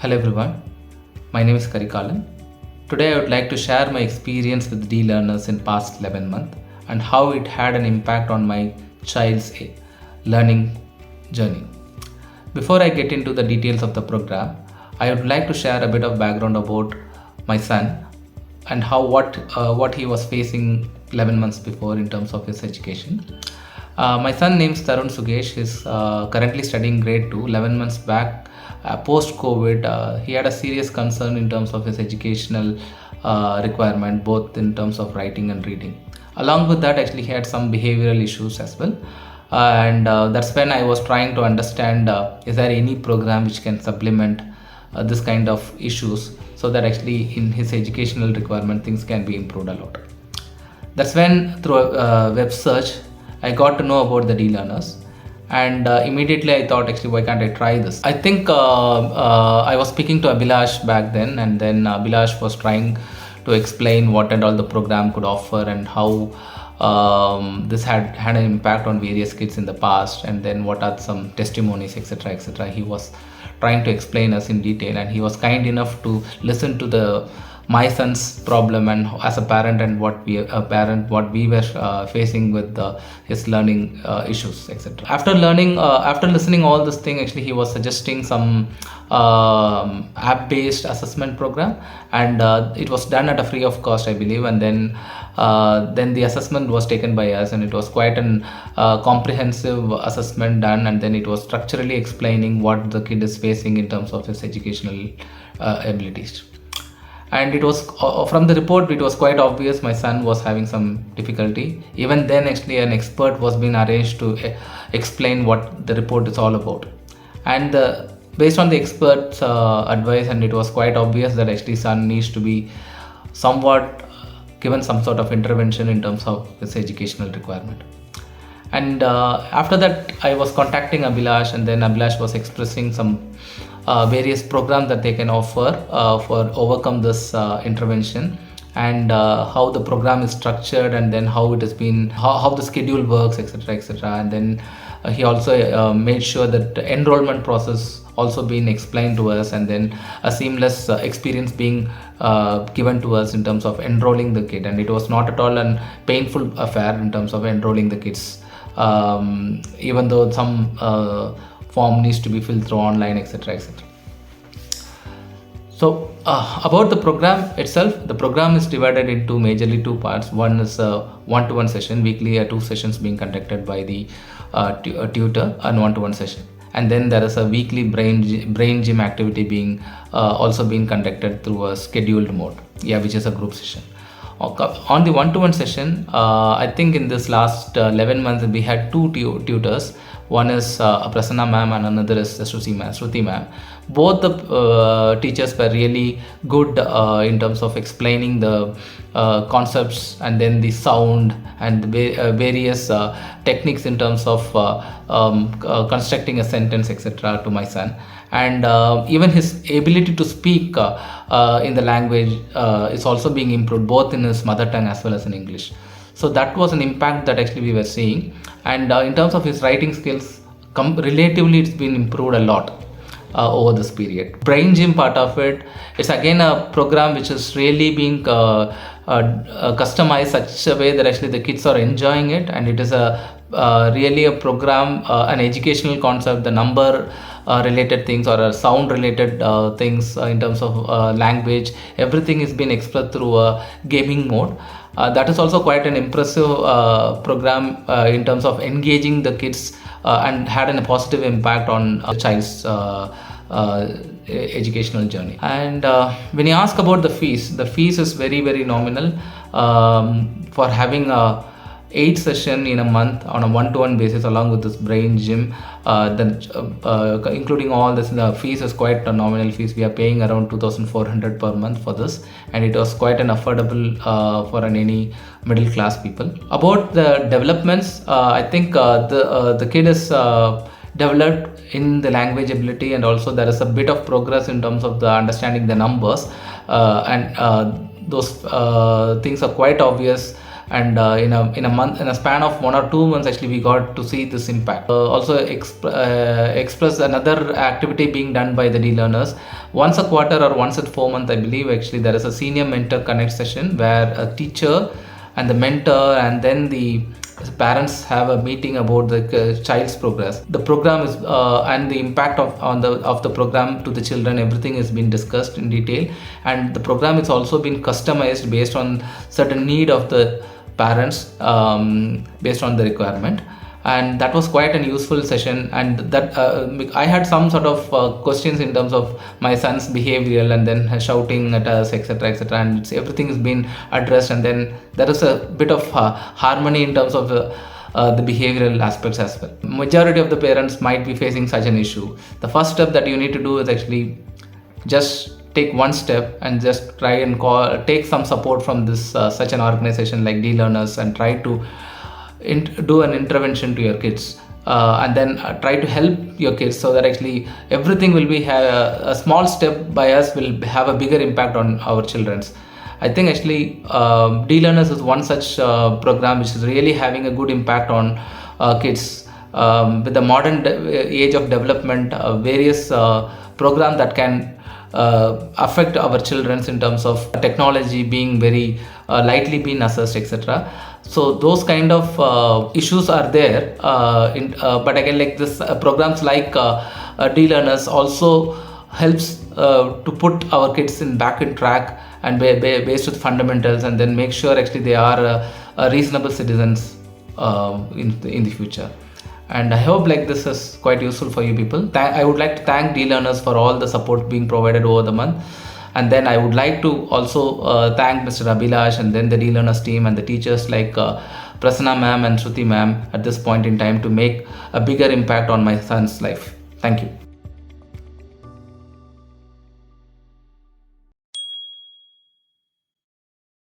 Hello everyone, my name is Karikalan. Today I would like to share my experience with DLearners in past 11 months and how it had an impact on my child's learning journey. Before I get into the details of the program, I would like to share a bit of background about my son and what he was facing 11 months before in terms of his education. My son named Taroon Suhesh is currently studying grade 2. 11 months back, post-COVID, he had a serious concern in terms of his educational requirement, both in terms of writing and reading. Along with that, actually, he had some behavioral issues as well. And that's when I was trying to understand, is there any program which can supplement this kind of issues so that actually in his educational requirement, things can be improved a lot. That's when through a web search, I got to know about the DLearners, and immediately I thought, actually, why can't I try this? I think I was speaking to Abhilash back then, and then Abhilash was trying to explain what and all the program could offer and how this had an impact on various kids in the past, and then what are some testimonies, etc., etc. He was trying to explain us in detail, and he was kind enough to listen to my son's problem and as a parent and what we were facing with his learning issues, etc. After listening all this thing, actually he was suggesting some app-based assessment program, and it was done at a free of cost, I believe, and then the assessment was taken by us, and it was quite an comprehensive assessment done, and then it was structurally explaining what the kid is facing in terms of his educational abilities. And it was from the report, it was quite obvious my son was having some difficulty. Even then, actually, an expert was being arranged to explain what the report is all about. And based on the expert's advice, and it was quite obvious that actually son needs to be somewhat given some sort of intervention in terms of his educational requirement. And after that, I was contacting Abhilash, and then Abhilash was expressing some various programs that they can offer for overcome this intervention, and how the program is structured, and then how it has been, how the schedule works, etc., etc. And then he also made sure that the enrollment process also being explained to us, and then a seamless experience being given to us in terms of enrolling the kid. And it was not at all a painful affair in terms of enrolling the kids, even though some form needs to be filled through online, etc., etc. So about the program itself, the program is divided into majorly two parts. One is a one-to-one session, weekly 2 sessions being conducted by the tutor, and one-to-one session. And then there is a weekly brain gym activity being also being conducted through a scheduled mode, which is a group session. On the one-to-one session, I think in this last 11 months, we had 2 tutors. One is Prasanna ma'am, and another is Shruti ma'am. Both the teachers were really good in terms of explaining the concepts, and then the sound and the various techniques in terms of constructing a sentence, etc., to my son. And even his ability to speak in the language is also being improved, both in his mother tongue as well as in English. So that was an impact that actually we were seeing. And in terms of his writing skills, relatively it's been improved a lot over this period. Brain gym part of it, it's again a program which is really being customized such a way that actually the kids are enjoying it, and it is really a program, an educational concept, the number related things or sound related things in terms of language, everything is being explored through a gaming mode. That is also quite an impressive program in terms of engaging the kids and had a positive impact on the child's educational journey. And when you ask about the fees is very, very nominal for having a 8 session in a month on a one-to-one basis along with this brain gym. Including all this, the fees is quite a nominal fees. We are paying around 2,400 per month for this, and it was quite an affordable for any middle class people. About the developments, I think the kid is developed in the language ability, and also there is a bit of progress in terms of the understanding the numbers, and those things are quite obvious and in a span of 1 or 2 months, actually we got to see this impact. Also express another activity being done by the DLearners once a quarter or once at 4 months, I believe. Actually, there is a senior mentor connect session where a teacher and the mentor and then the parents have a meeting about the child's progress. The program is and the impact of the program to the children. Everything has been discussed in detail, and the program is also been customized based on certain need of the parents, based on the requirement. And that was quite an useful session, and that I had some sort of questions in terms of my son's behavioral and then shouting at us, etc., etc., and everything has been addressed. And then there is a bit of harmony in terms of the behavioral aspects as well. Majority of the parents might be facing such an issue. The first step that you need to do is actually just take one step and just try and take some support from this such an organization like DLearners, and try to do an intervention to your kids, and then try to help your kids, so that actually everything will be a small step by us will have a bigger impact on our children's. I think actually DLearners is one such program which is really having a good impact on kids. With the modern age of development, various programs that can affect our children in terms of technology being very lightly being assessed, etc. So those kind of issues are there, but again, like this programs like DLearners also helps to put our kids back in track and based with fundamentals, and then make sure actually they are reasonable citizens in the future. And I hope like this is quite useful for you people. I would like to thank DLearners for all the support being provided over the month. And then I would like to also thank Mr. Abhilash and then the DLearners team and the teachers like Prasanna ma'am and Shruti ma'am at this point in time to make a bigger impact on my son's life. Thank you.